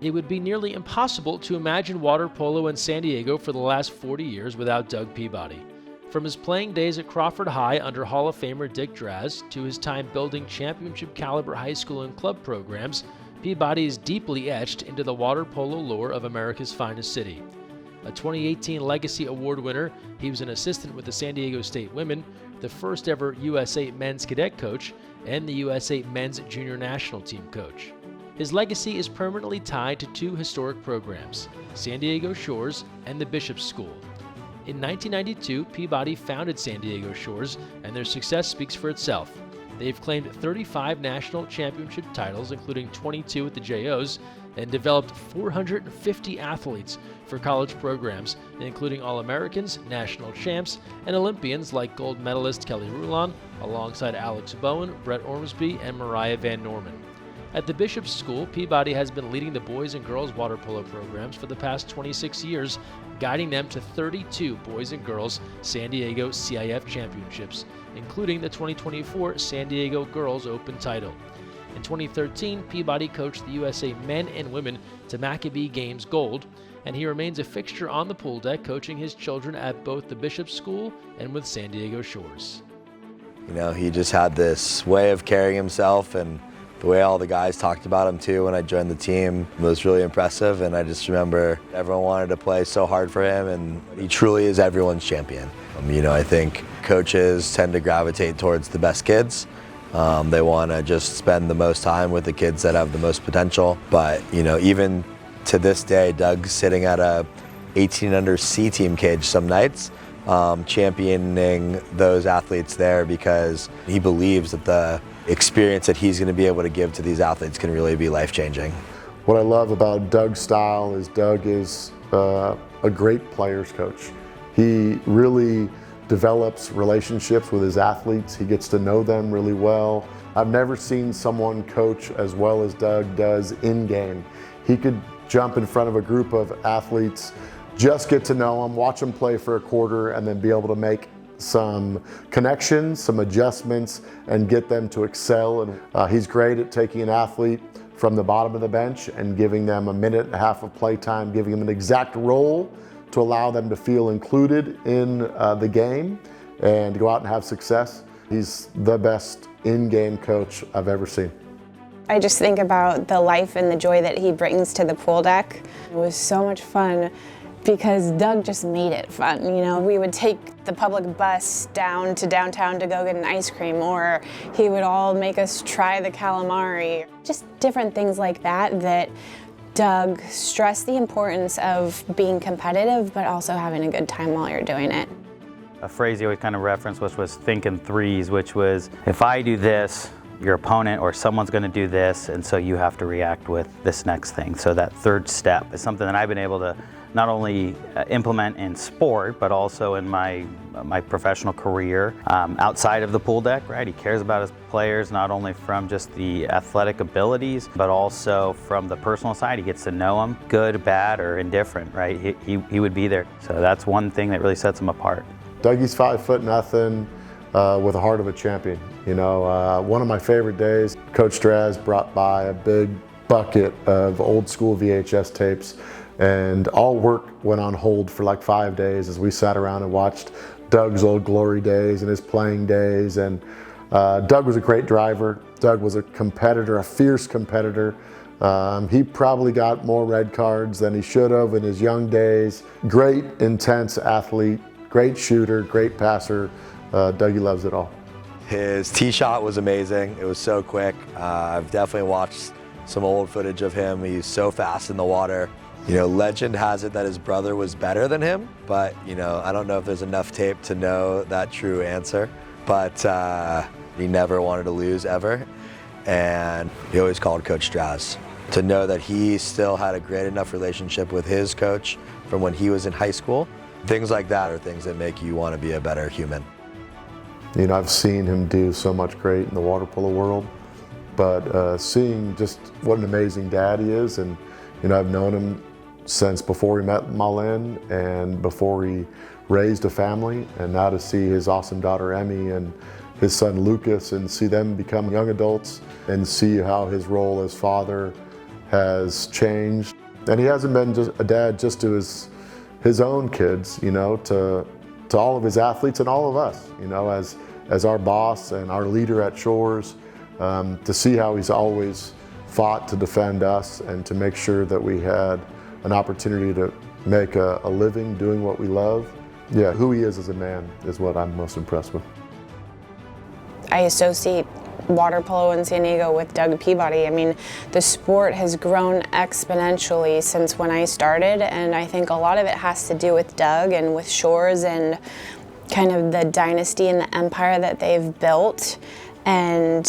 It would be nearly impossible to imagine water polo in San Diego for the last 40 years without Doug Peabody. From his playing days at Crawford High under Hall of Famer Dick Draz to his time building championship-caliber high school and club programs, Peabody is deeply etched into the water polo lore of America's finest city. A 2018 Legacy Award winner, he was an assistant with the San Diego State Women, the first ever USA men's cadet coach, and the USA men's junior national team coach. His legacy is permanently tied to two historic programs, San Diego Shores and the Bishop's School. In 1992, Peabody founded San Diego Shores, and their success speaks for itself. They've claimed 35 national championship titles, including 22 at the JOs, and developed 450 athletes for college programs, including All-Americans, national champs, and Olympians like gold medalist Kelly Rulon, alongside Alex Bowen, Brett Ormsby, and Mariah Van Norman. At the Bishop's School, Peabody has been leading the boys and girls water polo programs for the past 26 years, guiding them to 32 boys and girls San Diego CIF championships, including the 2024 San Diego Girls Open title. In 2013, Peabody coached the USA men and women to Maccabee Games Gold, and he remains a fixture on the pool deck, coaching his children at both the Bishop's School and with San Diego Shores. You know, he just had this way of carrying himself, and the way all the guys talked about him too when I joined the team was really impressive, and I just remember everyone wanted to play so hard for him, and he truly is everyone's champion. You know, I think coaches tend to gravitate towards the best kids. They want to just spend the most time with the kids that have the most potential, but you know, even to this day, Doug's sitting at a 18 under C team cage some nights, championing those athletes there because he believes that the experience that he's going to be able to give to these athletes can really be life-changing. What I love about Doug's style is Doug is a great players coach. He really develops relationships with his athletes. He gets to know them really well. I've never seen someone coach as well as Doug does in-game. He could jump in front of a group of athletes, just get to know them, watch them play for a quarter, and then be able to make some connections, some adjustments, and get them to excel. And he's great at taking an athlete from the bottom of the bench and giving them a minute and a half of play time, giving them an exact role to allow them to feel included in the game and to go out and have success. He's the best in-game coach I've ever seen. I just think about the life and the joy that he brings to the pool deck. It was so much fun because Doug just made it fun. You know, we would take the public bus down to downtown to go get an ice cream, or he would all make us try the calamari. Just different things like that that Doug stressed the importance of being competitive, but also having a good time while you're doing it. A phrase he always kind of referenced was think in threes, which was, if I do this, your opponent or someone's going to do this, and so you have to react with this next thing. So that third step is something that I've been able to not only implement in sport, but also in my professional career outside of the pool deck, right? He cares about his players, not only from just the athletic abilities, but also from the personal side. He gets to know them, good, bad, or indifferent, right? He would be there. So that's one thing that really sets him apart. Dougie's 5'0" with a heart of a champion. You know, one of my favorite days, Coach Draz brought by a big bucket of old school VHS tapes, and all work went on hold for like 5 days as we sat around and watched Doug's old glory days and his playing days. And Doug was a great driver. Doug was a competitor, a fierce competitor. He probably got more red cards than he should have in his young days. Great, intense athlete, great shooter, great passer. Dougie loves it all. His tee shot was amazing. It was so quick. I've definitely watched some old footage of him. He's so fast in the water. You know, legend has it that his brother was better than him, but you know, I don't know if there's enough tape to know that true answer. But he never wanted to lose ever, and he always called Coach Draz. To know that he still had a great enough relationship with his coach from when he was in high school, things like that are things that make you want to be a better human. You know, I've seen him do so much great in the water polo world, but seeing just what an amazing dad he is, and you know, I've known him since before he met Malin and before he raised a family, and now to see his awesome daughter Emmy and his son Lucas and see them become young adults and see how his role as father has changed. And he hasn't been just a dad just to his own kids, you know, to all of his athletes and all of us, you know, as our boss and our leader at Shores, to see how he's always fought to defend us and to make sure that we had an opportunity to make a living doing what we love. Yeah, who he is as a man is what I'm most impressed with. I associate water polo in San Diego with Doug Peabody. I mean, the sport has grown exponentially since when I started, and I think a lot of it has to do with Doug and with Shores and kind of the dynasty and the empire that they've built. And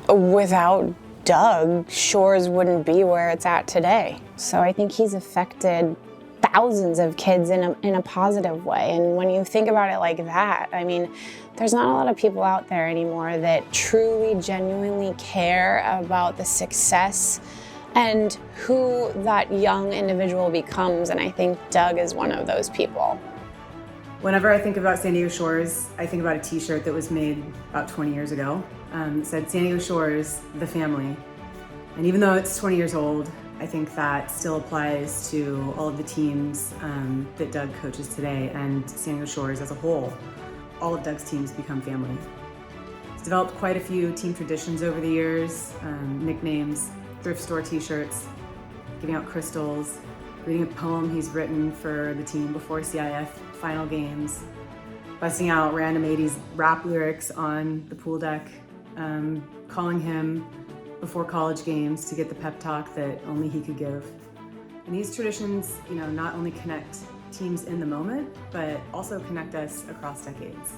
without Doug, Shores wouldn't be where it's at today. So I think he's affected thousands of kids in a positive way. And when you think about it like that, I mean, there's not a lot of people out there anymore that truly, genuinely care about the success and who that young individual becomes. And I think Doug is one of those people. Whenever I think about San Diego Shores, I think about a t-shirt that was made about 20 years ago. It said San Diego Shores, the family. And even though it's 20 years old, I think that still applies to all of the teams that Doug coaches today and San Diego Shores as a whole. All of Doug's teams become family. He's developed quite a few team traditions over the years, nicknames, thrift store t-shirts, giving out crystals, reading a poem he's written for the team before CIF final games, busting out random 80s rap lyrics on the pool deck, calling him before college games to get the pep talk that only he could give. And these traditions, you know, not only connect teams in the moment, but also connect us across decades.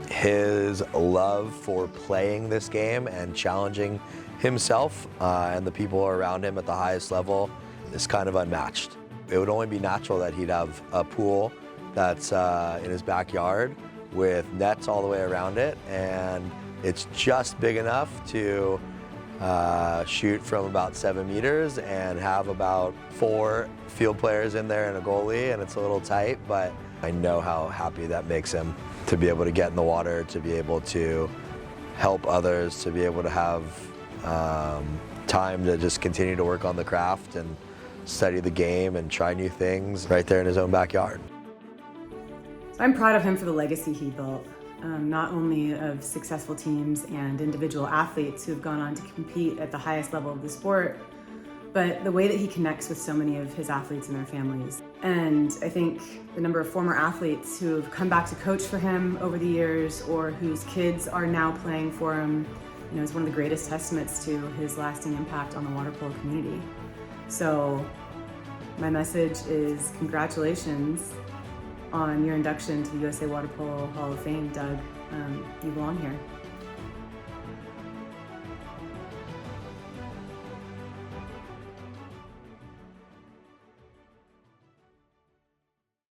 His love for playing this game and challenging himself and the people around him at the highest level is kind of unmatched. It would only be natural that he'd have a pool that's in his backyard with nets all the way around it, and it's just big enough to shoot from about 7 meters and have about 4 field players in there and a goalie, and it's a little tight, but I know how happy that makes him to be able to get in the water, to be able to help others, to be able to have time to just continue to work on the craft and study the game and try new things right there in his own backyard. I'm proud of him for the legacy he built. Not only of successful teams and individual athletes who have gone on to compete at the highest level of the sport, but the way that he connects with so many of his athletes and their families. And I think the number of former athletes who have come back to coach for him over the years or whose kids are now playing for him, you know, is one of the greatest testaments to his lasting impact on the water polo community. So my message is congratulations on your induction to the USA Water Polo Hall of Fame, Doug. You belong here.